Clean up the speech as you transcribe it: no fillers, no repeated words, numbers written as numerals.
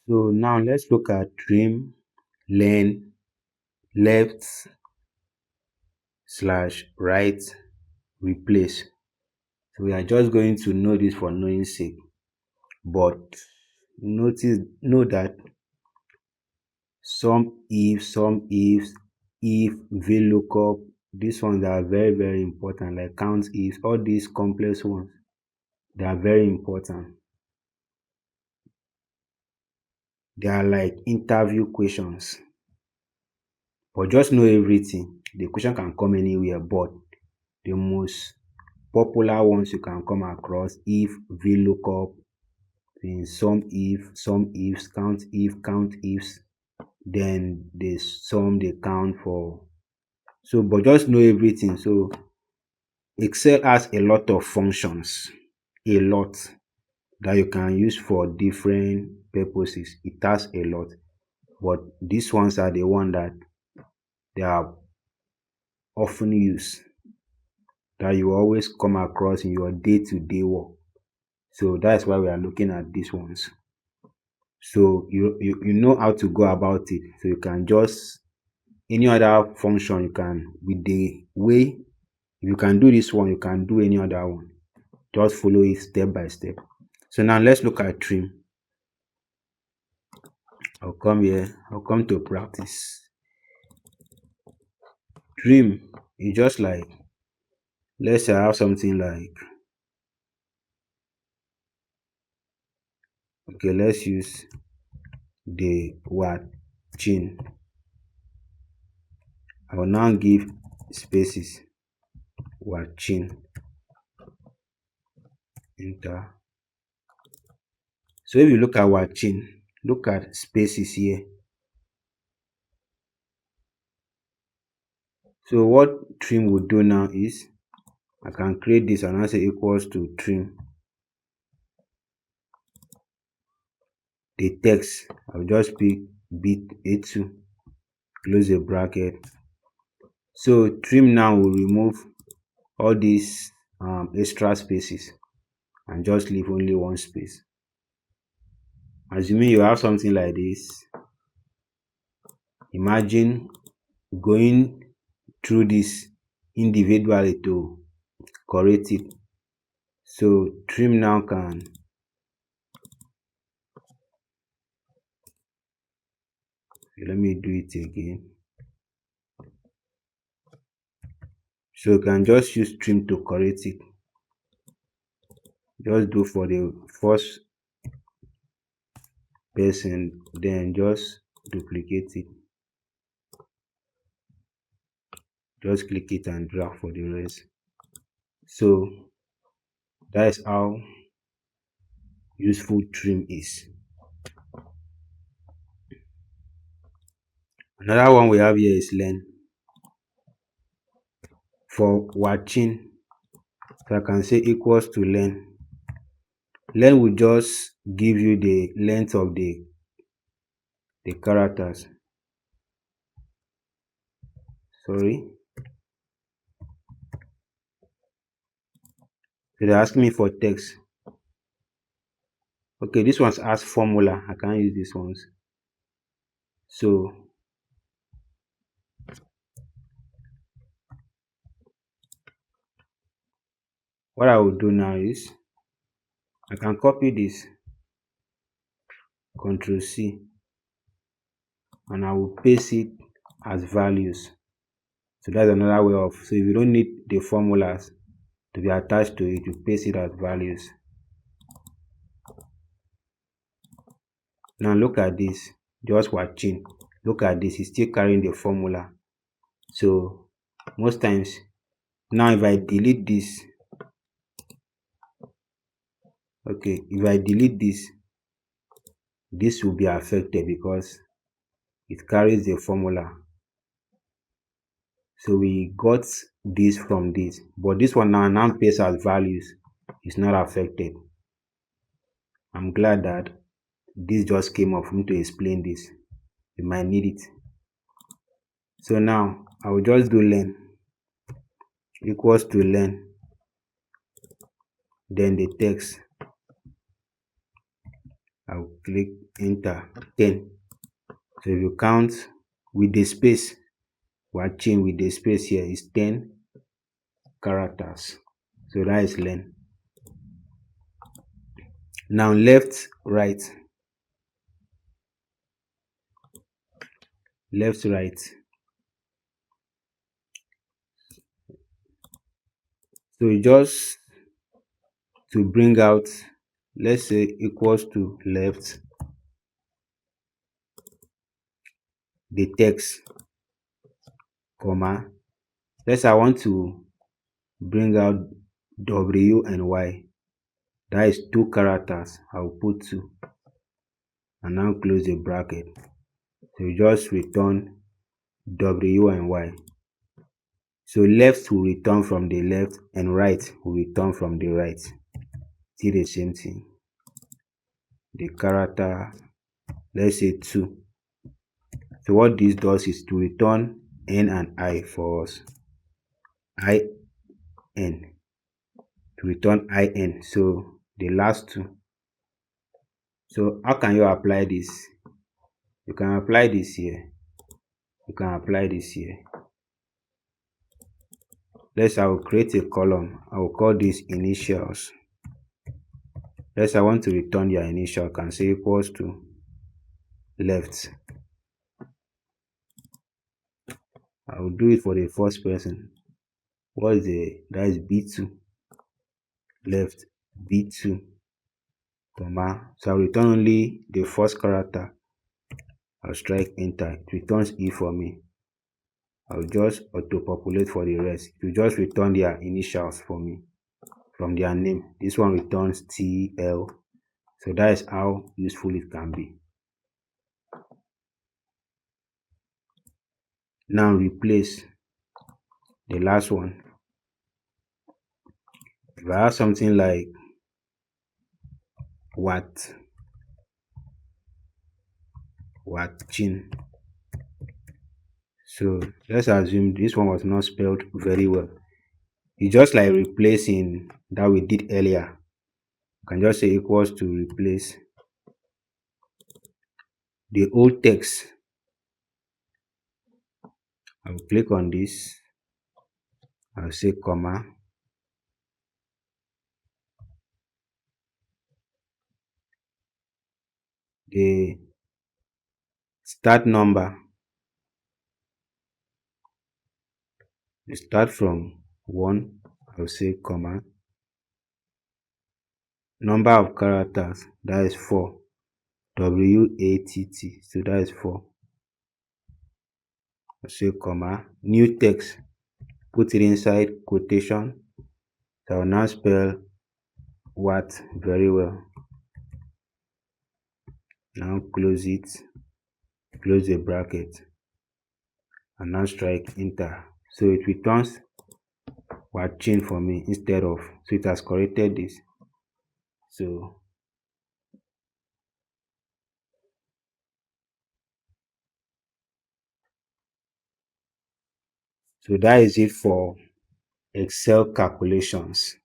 So now let's look at trim, learn, left slash right, replace. So we are just going to know this for knowing sake, but know that some ifs, if, VLOOKUP, these ones are very, very important, like count ifs, all these complex ones, they are very important. They are like interview questions. But just know everything. The question can come anywhere, but the most popular ones you can come across: if, VLOOKUP, in some ifs, count ifs, then the sum, the count for. So but just know everything. So Excel has a lot of functions, a lot, that you can use for different purposes. It has a lot, but these ones are the one that they are often used, that you always come across in your day-to-day work. So that's why we are looking at these ones. So you know how to go about it. So you can just, any other function, you can, with the way you can do this one, you can do any other one. Just follow it step by step. So now let's look at trim. I'll come here, I'll come to practice. Trim is just like, let's say I have something like, okay, let's use the word chin. I will now give spaces, word chin, enter. So if you look at word chin, look at spaces here. So what trim will do now is, I can create this and I say equals to trim. The text, I'll just pick bit A2, close the bracket. So trim now will remove all these extra spaces and just leave only one space. Assuming you have something like this, imagine going through this individually to correct it. So trim now can, let me do it again. So you can just use trim to correct it. Just do for the first person, then just duplicate it. Just click it and drag for the rest. So that is how useful trim is. Another one we have here is learn. For watching, so I can say equals to learn. Learn will just give you the length of the characters. Sorry. So they're asking me for text. Okay, this one's as formula. I can't use this ones. So what I will do now is, I can copy this, Control C, and I will paste it as values. So that's another way of, so if you don't need the formulas to be attached to it, you paste it as values. Now look at this, just watching. Look at this, it's still carrying the formula. So most times, now if I delete this, okay, if I delete this will be affected because it carries the formula. So we got this from this, but this one now paste as values, is not affected. I'm glad that this just came up for me to explain this. You might need it. So now I will just do learn equals to learn, then the text. I'll click enter 10. So if you count with the space, watching with the space here is 10 characters. So that is learn. Now left, right, left, right. So you just to bring out, let's say equals to left, the text, comma. Let's say I want to bring out W and Y. That is two characters. I'll put two and now close the bracket. So you just return W and Y. So left will return from the left and right will return from the right. Still the same thing. The character, let's say 2. So what this does is to return N and I for us. I N, to return IN. So the last two. So how can you apply this? You can apply this here. You can apply this here. I will create a column. I will call this initials. I want to return your initial. Can say equals to left. I will do it for the first person. What is that is B2. Left B2, comma. So I'll return only the first character. I'll strike enter. It returns E for me. I'll just auto populate for the rest. You just return their initials for me from their name. This one returns TL. So that is how useful it can be. Now replace the last one. If I have something like watching. So let's assume this one was not spelled very well. It's just like replacing that we did earlier. You can just say equals to replace the old text. I'll click on this. I'll say comma. The start number. You start from 1. I'll say comma. Number of characters, that is 4. WATT. So that is 4. I'll say comma. New text. Put it inside quotation. So I'll now spell what very well. Now close it. Close the bracket. And now strike enter. So it returns watching for me instead of, so it has corrected this. So that is it for Excel calculations.